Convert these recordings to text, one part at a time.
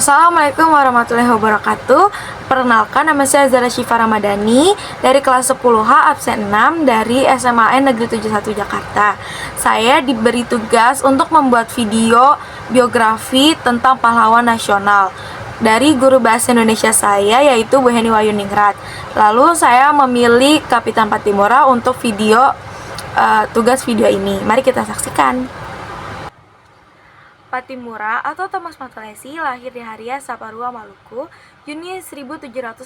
Assalamualaikum warahmatullahi wabarakatuh. Perkenalkan, nama saya Zara Syifa Ramadhani dari kelas 10H absen 6 dari SMAN Negeri 71 Jakarta. Saya diberi tugas untuk membuat video biografi tentang pahlawan nasional dari guru bahasa Indonesia saya, yaitu Bu Heni Wayuningrat. Lalu saya memilih Kapitan Pattimura untuk tugas video ini. Mari kita saksikan. Pattimura atau Thomas Matulesi lahir di Haria, Saparua, Maluku, Juni 1783.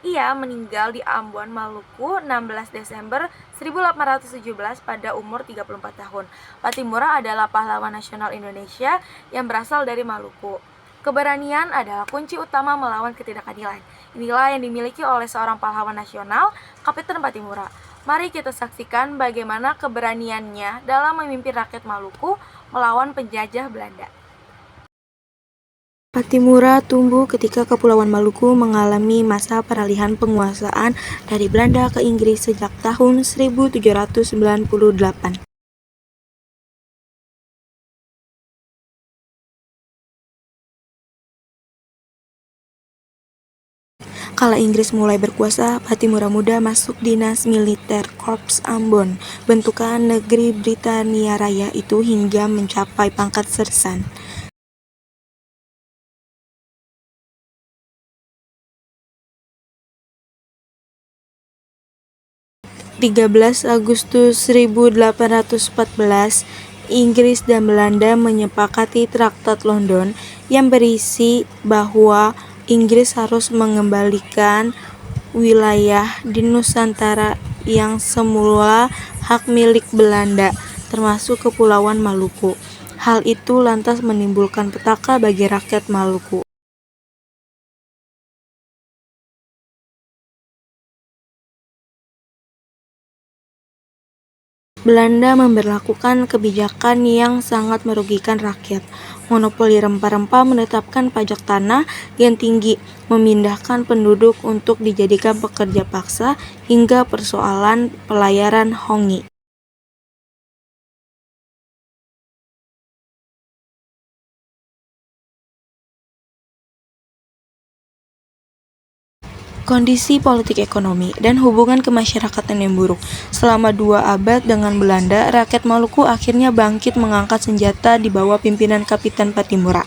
Ia meninggal di Ambon, Maluku, 16 Desember 1817 pada umur 34 tahun. Pattimura adalah pahlawan nasional Indonesia yang berasal dari Maluku. Keberanian adalah kunci utama melawan ketidakadilan. Inilah yang dimiliki oleh seorang pahlawan nasional, Kapitan Pattimura. Mari kita saksikan bagaimana keberaniannya dalam memimpin rakyat Maluku melawan penjajah Belanda. Pattimura tumbuh ketika Kepulauan Maluku mengalami masa peralihan penguasaan dari Belanda ke Inggris sejak tahun 1798. Kala Inggris mulai berkuasa, Pattimura muda masuk dinas militer Korps Ambon, bentukan negeri Britania Raya itu hingga mencapai pangkat sersan. Agustus 1814, Inggris dan Belanda menyepakati Traktat London yang berisi bahwa Inggris harus mengembalikan wilayah di Nusantara yang semula hak milik Belanda, termasuk Kepulauan Maluku. Hal itu lantas menimbulkan petaka bagi rakyat Maluku. Belanda memberlakukan kebijakan yang sangat merugikan rakyat. Monopoli rempah-rempah, menetapkan pajak tanah yang tinggi, memindahkan penduduk untuk dijadikan pekerja paksa, hingga persoalan pelayaran Hongi. Kondisi politik ekonomi dan hubungan kemasyarakatan yang buruk. Selama 2 abad dengan Belanda, rakyat Maluku akhirnya bangkit mengangkat senjata di bawah pimpinan Kapitan Pattimura.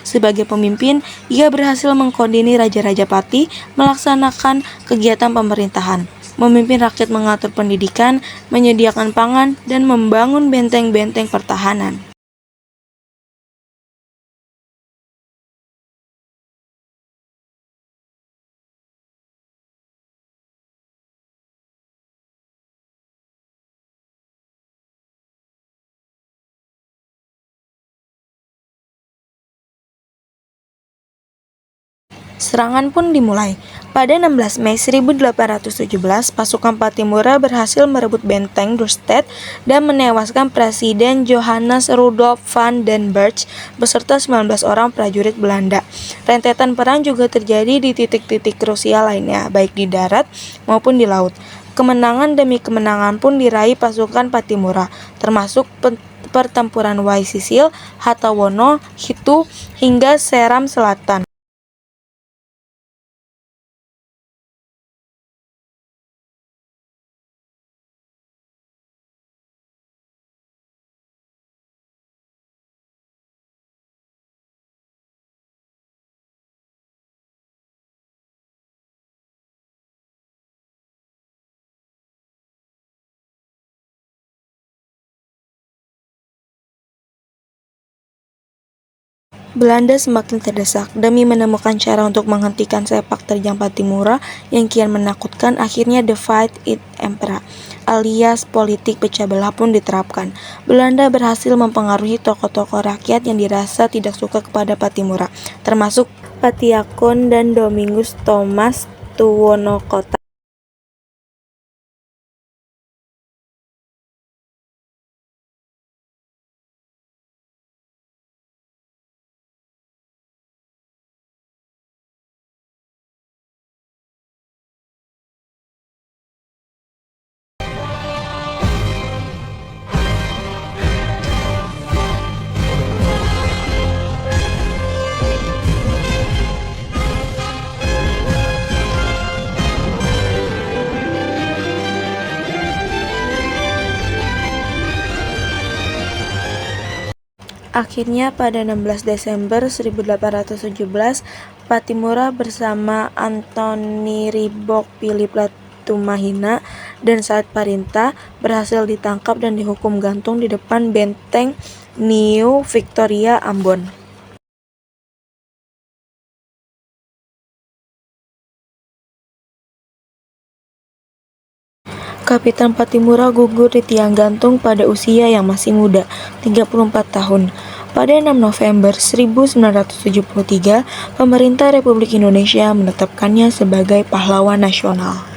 Sebagai pemimpin, ia berhasil mengkoordinir Raja-Raja Pati melaksanakan kegiatan pemerintahan, memimpin rakyat mengatur pendidikan, menyediakan pangan, dan membangun benteng-benteng pertahanan. Serangan pun dimulai. Pada 16 Mei 1817, pasukan Pattimura berhasil merebut benteng Dorstad dan menewaskan Presiden Johannes Rudolf van den Burch beserta 19 orang prajurit Belanda. Rentetan perang juga terjadi di titik-titik krusial lainnya, baik di darat maupun di laut. Kemenangan demi kemenangan pun diraih pasukan Pattimura, termasuk pertempuran Waisisil, Hatawono, Hitu, hingga Seram Selatan. Belanda semakin terdesak. Demi menemukan cara untuk menghentikan sepak terjang Pattimura yang kian menakutkan, akhirnya divide it impera, alias politik pecah belah pun diterapkan. Belanda berhasil mempengaruhi tokoh-tokoh rakyat yang dirasa tidak suka kepada Pattimura, termasuk Patiakon dan Domingus Thomas Tuwonokota. Akhirnya pada 16 Desember 1817, Pattimura bersama Antoni Ribok Philip Latumahina dan Said Parinta berhasil ditangkap dan dihukum gantung di depan benteng New Victoria, Ambon. Kapitan Pattimura gugur di tiang gantung pada usia yang masih muda, 34 tahun. Pada 6 November 1973, pemerintah Republik Indonesia menetapkannya sebagai pahlawan nasional.